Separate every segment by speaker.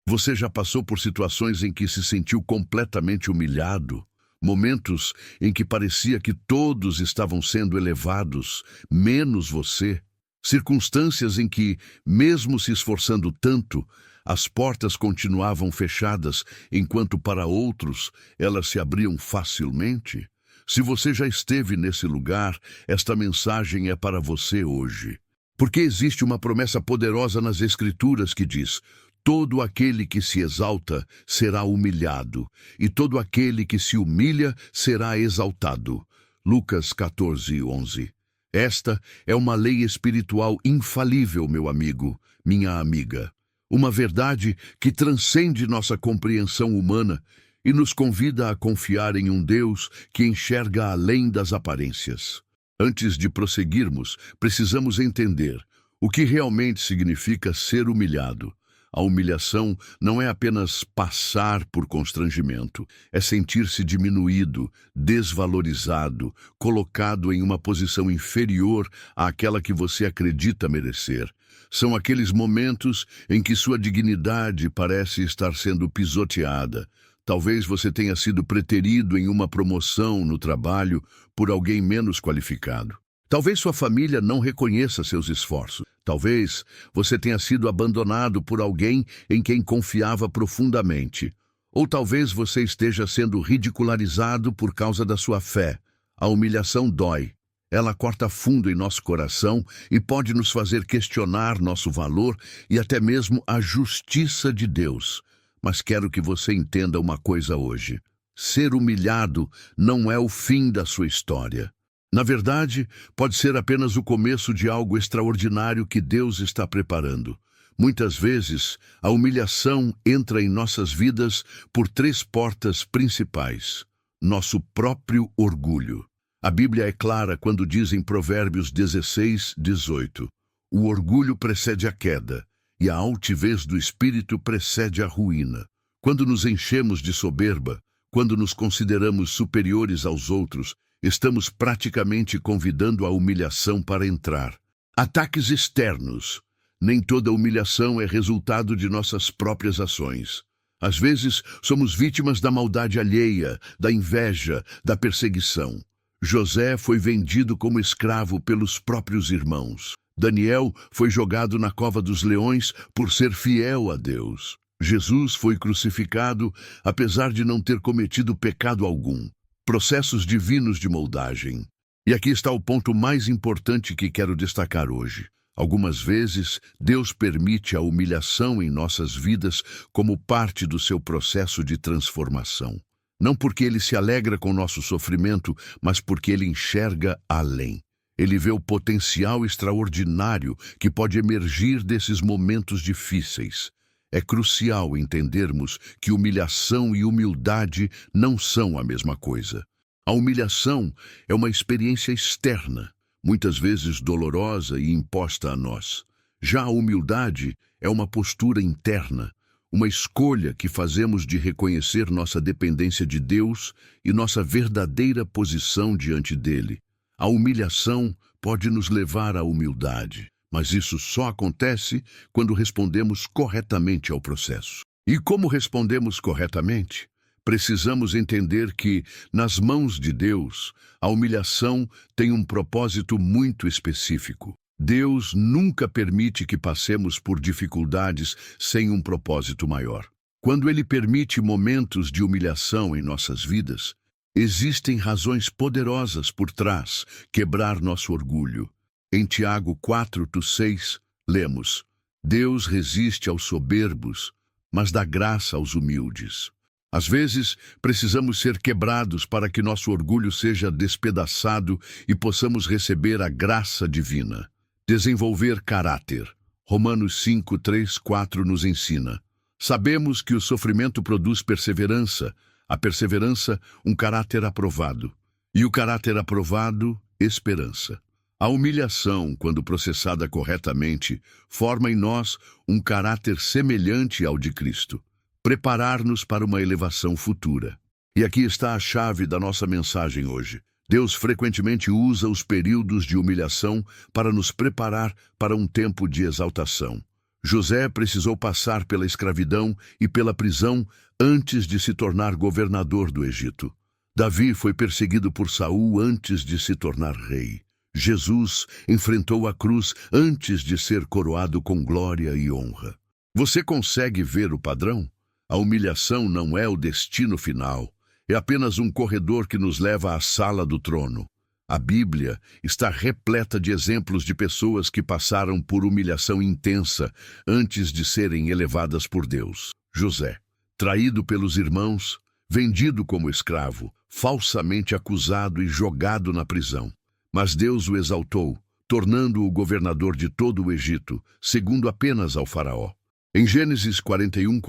Speaker 1: Você já passou por situações em que se sentiu completamente humilhado? Momentos em que parecia que todos estavam sendo elevados, menos você? Circunstâncias em que, mesmo se esforçando tanto, as portas continuavam fechadas, enquanto para outros elas se abriam facilmente? Se você já esteve nesse lugar, esta mensagem é para você hoje. Porque existe uma promessa poderosa nas Escrituras que diz: todo aquele que se exalta será humilhado, e todo aquele que se humilha será exaltado. Lucas 14:11. Esta é uma lei espiritual infalível, meu amigo, minha amiga. Uma verdade que transcende nossa compreensão humana e nos convida a confiar em um Deus que enxerga além das aparências. Antes de prosseguirmos, precisamos entender o que realmente significa ser humilhado. A humilhação não é apenas passar por constrangimento, é sentir-se diminuído, desvalorizado, colocado em uma posição inferior àquela que você acredita merecer. São aqueles momentos em que sua dignidade parece estar sendo pisoteada. Talvez você tenha sido preterido em uma promoção no trabalho por alguém menos qualificado. Talvez sua família não reconheça seus esforços. Talvez você tenha sido abandonado por alguém em quem confiava profundamente. Ou talvez você esteja sendo ridicularizado por causa da sua fé. A humilhação dói. Ela corta fundo em nosso coração e pode nos fazer questionar nosso valor e até mesmo a justiça de Deus. Mas quero que você entenda uma coisa hoje. Ser humilhado não é o fim da sua história. Na verdade, pode ser apenas o começo de algo extraordinário que Deus está preparando. Muitas vezes, a humilhação entra em nossas vidas por 3 portas principais. Nosso próprio orgulho. A Bíblia é clara quando diz em Provérbios 16:18: o orgulho precede a queda, e a altivez do espírito precede a ruína. Quando nos enchemos de soberba, quando nos consideramos superiores aos outros, estamos praticamente convidando a humilhação para entrar. Ataques externos. Nem toda humilhação é resultado de nossas próprias ações. Às vezes, somos vítimas da maldade alheia, da inveja, da perseguição. José foi vendido como escravo pelos próprios irmãos. Daniel foi jogado na cova dos leões por ser fiel a Deus. Jesus foi crucificado apesar de não ter cometido pecado algum. Processos divinos de moldagem. E aqui está o ponto mais importante que quero destacar hoje. Algumas vezes, Deus permite a humilhação em nossas vidas como parte do seu processo de transformação. Não porque Ele se alegra com nosso sofrimento, mas porque Ele enxerga além. Ele vê o potencial extraordinário que pode emergir desses momentos difíceis. É crucial entendermos que humilhação e humildade não são a mesma coisa. A humilhação é uma experiência externa, muitas vezes dolorosa e imposta a nós. Já a humildade é uma postura interna, uma escolha que fazemos de reconhecer nossa dependência de Deus e nossa verdadeira posição diante dele. A humilhação pode nos levar à humildade, mas isso só acontece quando respondemos corretamente ao processo. E como respondemos corretamente? Precisamos entender que, nas mãos de Deus, a humilhação tem um propósito muito específico. Deus nunca permite que passemos por dificuldades sem um propósito maior. Quando Ele permite momentos de humilhação em nossas vidas, existem razões poderosas por trás, quebrar nosso orgulho. Em Tiago 4:6, lemos: Deus resiste aos soberbos, mas dá graça aos humildes. Às vezes, precisamos ser quebrados para que nosso orgulho seja despedaçado e possamos receber a graça divina. Desenvolver caráter. Romanos 5:3-4 nos ensina: sabemos que o sofrimento produz perseverança, a perseverança, um caráter aprovado, e o caráter aprovado, esperança. A humilhação, quando processada corretamente, forma em nós um caráter semelhante ao de Cristo. Preparar-nos para uma elevação futura. E aqui está a chave da nossa mensagem hoje. Deus frequentemente usa os períodos de humilhação para nos preparar para um tempo de exaltação. José precisou passar pela escravidão e pela prisão antes de se tornar governador do Egito. Davi foi perseguido por Saul antes de se tornar rei. Jesus enfrentou a cruz antes de ser coroado com glória e honra. Você consegue ver o padrão? A humilhação não é o destino final, é apenas um corredor que nos leva à sala do trono. A Bíblia está repleta de exemplos de pessoas que passaram por humilhação intensa antes de serem elevadas por Deus. José, traído pelos irmãos, vendido como escravo, falsamente acusado e jogado na prisão. Mas Deus o exaltou, tornando-o governador de todo o Egito, segundo apenas ao faraó. Em Gênesis 41,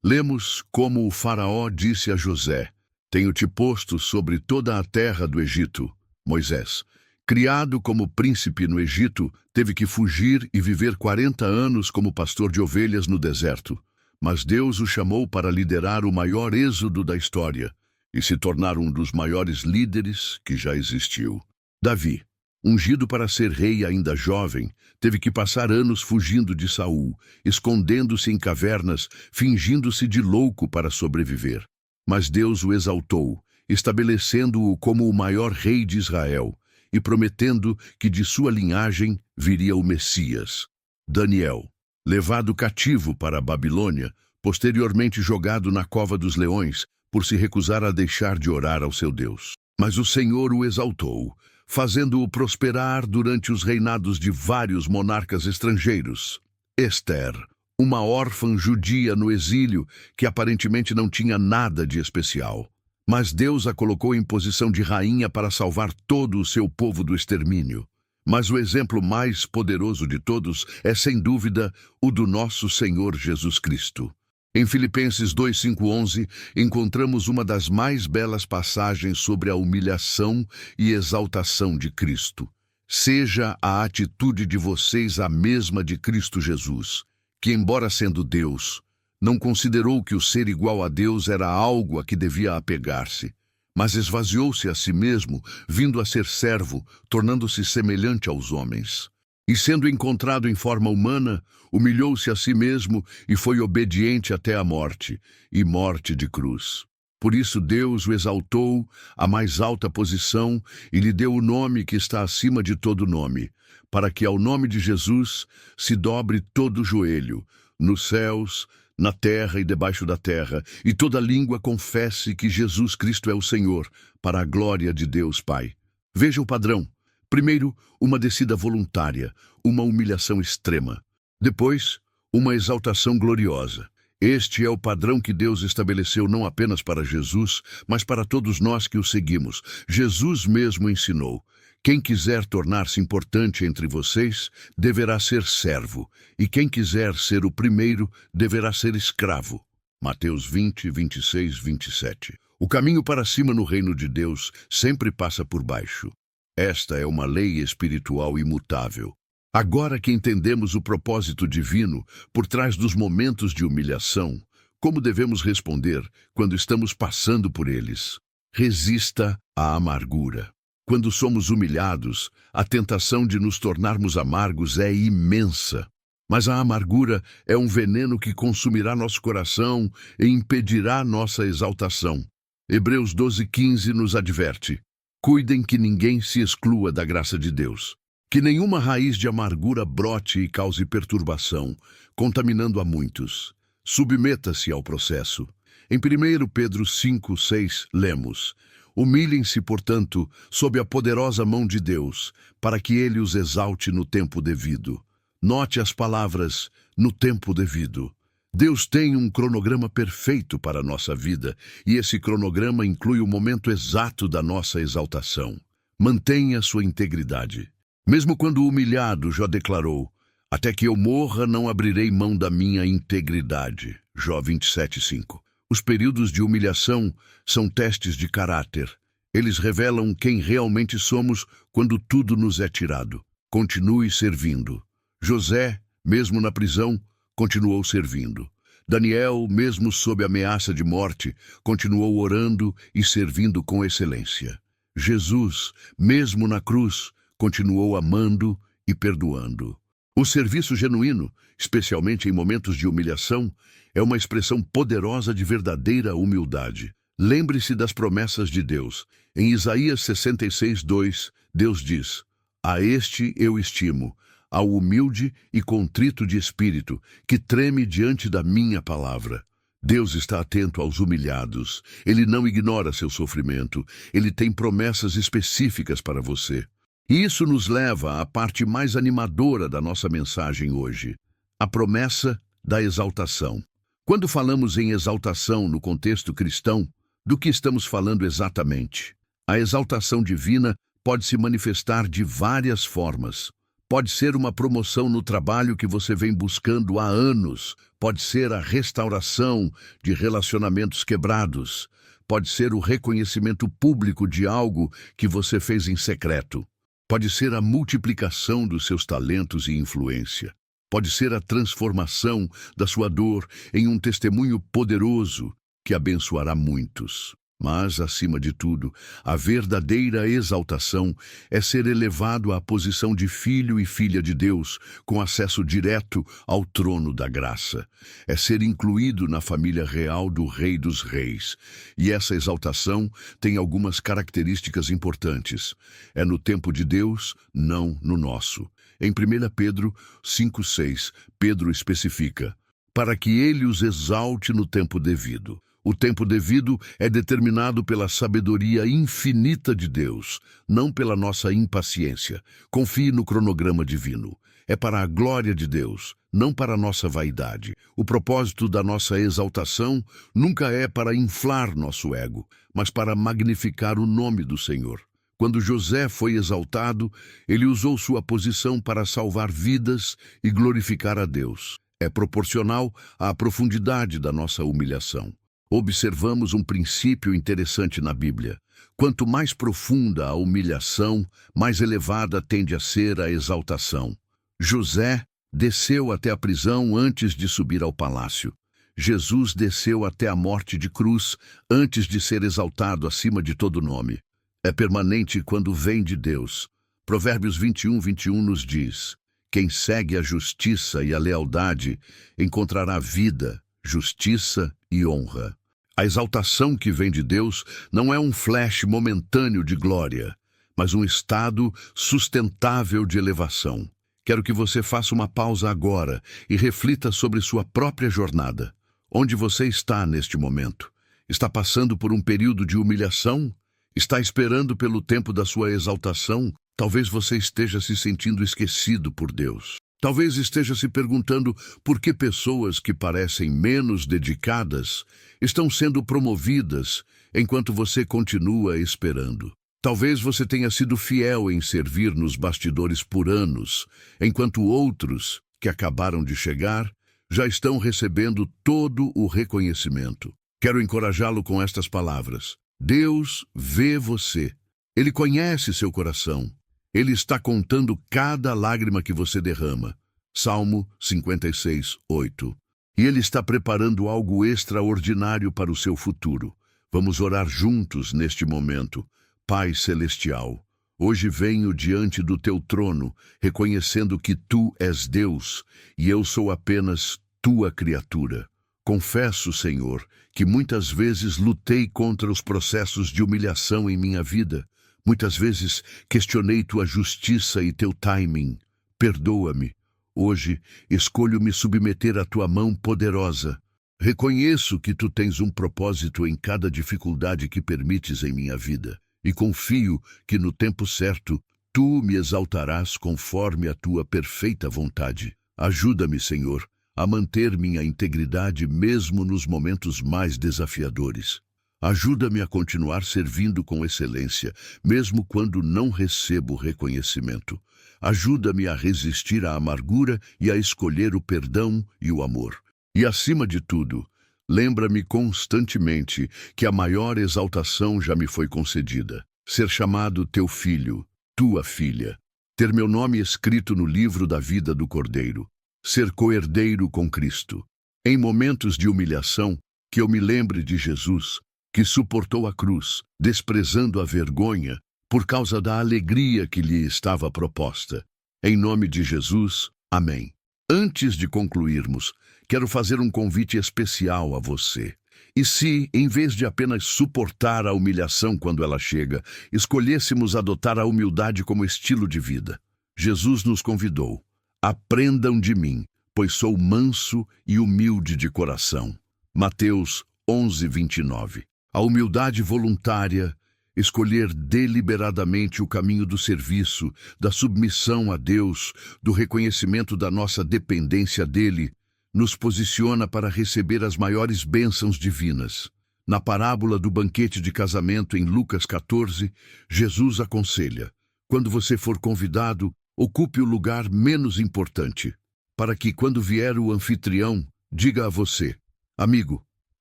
Speaker 1: lemos como o faraó disse a José: "Tenho-te posto sobre toda a terra do Egito." Moisés, criado como príncipe no Egito, teve que fugir e viver 40 anos como pastor de ovelhas no deserto. Mas Deus o chamou para liderar o maior êxodo da história e se tornar um dos maiores líderes que já existiu. Davi, ungido para ser rei ainda jovem, teve que passar anos fugindo de Saul, escondendo-se em cavernas, fingindo-se de louco para sobreviver. Mas Deus o exaltou, estabelecendo-o como o maior rei de Israel e prometendo que de sua linhagem viria o Messias. Daniel, levado cativo para a Babilônia, posteriormente jogado na cova dos leões, por se recusar a deixar de orar ao seu Deus. Mas o Senhor o exaltou, fazendo-o prosperar durante os reinados de vários monarcas estrangeiros. Ester, uma órfã judia no exílio que aparentemente não tinha nada de especial. Mas Deus a colocou em posição de rainha para salvar todo o seu povo do extermínio. Mas o exemplo mais poderoso de todos é, sem dúvida, o do nosso Senhor Jesus Cristo. Em Filipenses 2:5-11, encontramos uma das mais belas passagens sobre a humilhação e exaltação de Cristo. Seja a atitude de vocês a mesma de Cristo Jesus, que, embora sendo Deus, não considerou que o ser igual a Deus era algo a que devia apegar-se, mas esvaziou-se a si mesmo, vindo a ser servo, tornando-se semelhante aos homens. E sendo encontrado em forma humana, humilhou-se a si mesmo e foi obediente até a morte, e morte de cruz. Por isso Deus o exaltou à mais alta posição e lhe deu o nome que está acima de todo nome, para que ao nome de Jesus se dobre todo o joelho, nos céus, na terra e debaixo da terra, e toda língua confesse que Jesus Cristo é o Senhor, para a glória de Deus Pai. Veja o padrão. Primeiro, uma descida voluntária, uma humilhação extrema. Depois, uma exaltação gloriosa. Este é o padrão que Deus estabeleceu não apenas para Jesus, mas para todos nós que o seguimos. Jesus mesmo ensinou: quem quiser tornar-se importante entre vocês, deverá ser servo, e quem quiser ser o primeiro, deverá ser escravo. Mateus 20, 26, 27. O caminho para cima no reino de Deus sempre passa por baixo. Esta é uma lei espiritual imutável. Agora que entendemos o propósito divino por trás dos momentos de humilhação, como devemos responder quando estamos passando por eles? Resista à amargura. Quando somos humilhados, a tentação de nos tornarmos amargos é imensa. Mas a amargura é um veneno que consumirá nosso coração e impedirá nossa exaltação. Hebreus 12:15 nos adverte: cuidem que ninguém se exclua da graça de Deus, que nenhuma raiz de amargura brote e cause perturbação, contaminando a muitos. Submeta-se ao processo. Em 1 Pedro 5:6 lemos: humilhem-se, portanto, sob a poderosa mão de Deus, para que ele os exalte no tempo devido. Note as palavras "no tempo devido". Deus tem um cronograma perfeito para a nossa vida, e esse cronograma inclui o momento exato da nossa exaltação. Mantenha sua integridade. Mesmo quando humilhado, Jó declarou: até que eu morra, não abrirei mão da minha integridade. Jó 27:5. Os períodos de humilhação são testes de caráter. Eles revelam quem realmente somos quando tudo nos é tirado. Continue servindo. José, mesmo na prisão, continuou servindo. Daniel, mesmo sob ameaça de morte, continuou orando e servindo com excelência. Jesus, mesmo na cruz, continuou amando e perdoando. O serviço genuíno, especialmente em momentos de humilhação, é uma expressão poderosa de verdadeira humildade. Lembre-se das promessas de Deus. Em Isaías 66:2, Deus diz: "A este eu estimo, ao humilde e contrito de espírito, que treme diante da minha palavra." Deus está atento aos humilhados. Ele não ignora seu sofrimento. Ele tem promessas específicas para você. E isso nos leva à parte mais animadora da nossa mensagem hoje: a promessa da exaltação. Quando falamos em exaltação no contexto cristão, do que estamos falando exatamente? A exaltação divina pode se manifestar de várias formas. Pode ser uma promoção no trabalho que você vem buscando há anos. Pode ser a restauração de relacionamentos quebrados. Pode ser o reconhecimento público de algo que você fez em secreto. Pode ser a multiplicação dos seus talentos e influência. Pode ser a transformação da sua dor em um testemunho poderoso que abençoará muitos. Mas, acima de tudo, a verdadeira exaltação é ser elevado à posição de filho e filha de Deus, com acesso direto ao trono da graça. É ser incluído na família real do Rei dos Reis. E essa exaltação tem algumas características importantes. É no tempo de Deus, não no nosso. Em 1 Pedro 5:6, Pedro especifica: "Para que ele os exalte no tempo devido." O tempo devido é determinado pela sabedoria infinita de Deus, não pela nossa impaciência. Confie no cronograma divino. É para a glória de Deus, não para a nossa vaidade. O propósito da nossa exaltação nunca é para inflar nosso ego, mas para magnificar o nome do Senhor. Quando José foi exaltado, ele usou sua posição para salvar vidas e glorificar a Deus. É proporcional à profundidade da nossa humilhação. Observamos um princípio interessante na Bíblia. Quanto mais profunda a humilhação, mais elevada tende a ser a exaltação. José desceu até a prisão antes de subir ao palácio. Jesus desceu até a morte de cruz antes de ser exaltado acima de todo nome. É permanente quando vem de Deus. Provérbios 21:21 nos diz: "Quem segue a justiça e a lealdade encontrará vida, justiça e honra." A exaltação que vem de Deus não é um flash momentâneo de glória, mas um estado sustentável de elevação. Quero que você faça uma pausa agora e reflita sobre sua própria jornada. Onde você está neste momento? Está passando por um período de humilhação? Está esperando pelo tempo da sua exaltação? Talvez você esteja se sentindo esquecido por Deus. Talvez esteja se perguntando por que pessoas que parecem menos dedicadas estão sendo promovidas enquanto você continua esperando. Talvez você tenha sido fiel em servir nos bastidores por anos, enquanto outros, que acabaram de chegar, já estão recebendo todo o reconhecimento. Quero encorajá-lo com estas palavras: Deus vê você. Ele conhece seu coração. Ele está contando cada lágrima que você derrama. Salmo 56:8. E Ele está preparando algo extraordinário para o seu futuro. Vamos orar juntos neste momento. Pai Celestial, hoje venho diante do Teu trono, reconhecendo que Tu és Deus e eu sou apenas Tua criatura. Confesso, Senhor, que muitas vezes lutei contra os processos de humilhação em minha vida. Muitas vezes questionei Tua justiça e Teu timing. Perdoa-me. Hoje escolho me submeter à Tua mão poderosa. Reconheço que Tu tens um propósito em cada dificuldade que permites em minha vida. E confio que no tempo certo Tu me exaltarás conforme a Tua perfeita vontade. Ajuda-me, Senhor, a manter minha integridade mesmo nos momentos mais desafiadores. Ajuda-me a continuar servindo com excelência, mesmo quando não recebo reconhecimento. Ajuda-me a resistir à amargura e a escolher o perdão e o amor. E, acima de tudo, lembra-me constantemente que a maior exaltação já me foi concedida: ser chamado Teu filho, Tua filha, ter meu nome escrito no livro da vida do Cordeiro, ser coerdeiro com Cristo. Em momentos de humilhação, que eu me lembre de Jesus, que suportou a cruz, desprezando a vergonha, por causa da alegria que lhe estava proposta. Em nome de Jesus, Amém. Antes de concluirmos, quero fazer um convite especial a você. E se, em vez de apenas suportar a humilhação quando ela chega, escolhêssemos adotar a humildade como estilo de vida? Jesus nos convidou. Aprendam de mim, pois sou manso e humilde de coração. Mateus 11:29. A humildade voluntária, escolher deliberadamente o caminho do serviço, da submissão a Deus, do reconhecimento da nossa dependência dele, nos posiciona para receber as maiores bênçãos divinas. Na parábola do banquete de casamento em Lucas 14, Jesus aconselha: quando você for convidado, ocupe o lugar menos importante, para que, quando vier o anfitrião, diga a você: amigo,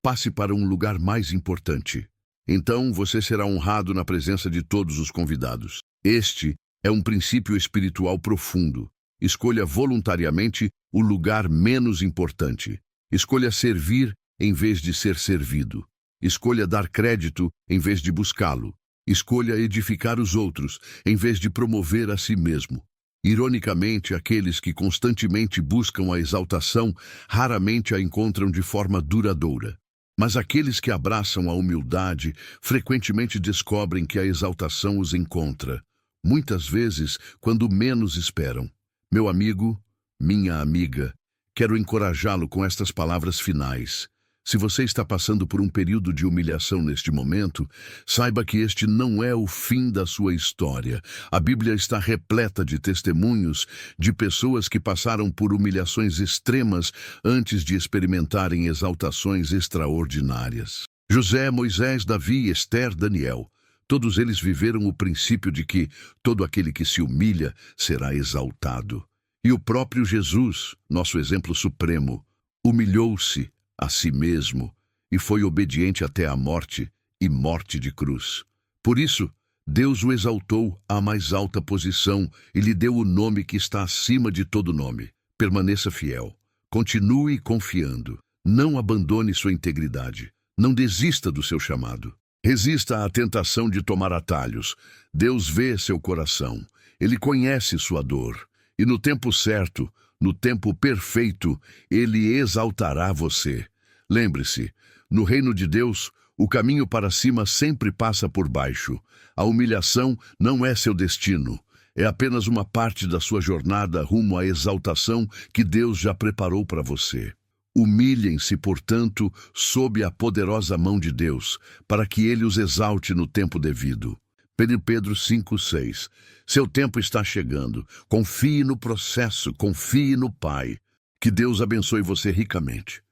Speaker 1: passe para um lugar mais importante. Então você será honrado na presença de todos os convidados. Este é um princípio espiritual profundo. Escolha voluntariamente o lugar menos importante. Escolha servir em vez de ser servido. Escolha dar crédito em vez de buscá-lo. Escolha edificar os outros em vez de promover a si mesmo. Ironicamente, aqueles que constantemente buscam a exaltação raramente a encontram de forma duradoura. Mas aqueles que abraçam a humildade frequentemente descobrem que a exaltação os encontra, muitas vezes quando menos esperam. Meu amigo, minha amiga, quero encorajá-lo com estas palavras finais. Se você está passando por um período de humilhação neste momento, saiba que este não é o fim da sua história. A Bíblia está repleta de testemunhos de pessoas que passaram por humilhações extremas antes de experimentarem exaltações extraordinárias. José, Moisés, Davi, Esther, Daniel. Todos eles viveram o princípio de que todo aquele que se humilha será exaltado. E o próprio Jesus, nosso exemplo supremo, humilhou-se a si mesmo e foi obediente até a morte e morte de cruz. Por isso, Deus o exaltou à mais alta posição e lhe deu o nome que está acima de todo nome. Permaneça fiel. Continue confiando. Não abandone sua integridade. Não desista do seu chamado. Resista à tentação de tomar atalhos. Deus vê seu coração. Ele conhece sua dor. E no tempo certo, no tempo perfeito, Ele exaltará você. Lembre-se, no reino de Deus, o caminho para cima sempre passa por baixo. A humilhação não é seu destino. É apenas uma parte da sua jornada rumo à exaltação que Deus já preparou para você. Humilhem-se, portanto, sob a poderosa mão de Deus, para que Ele os exalte no tempo devido. Pedro 5:6. Seu tempo está chegando. Confie no processo, confie no Pai. Que Deus abençoe você ricamente.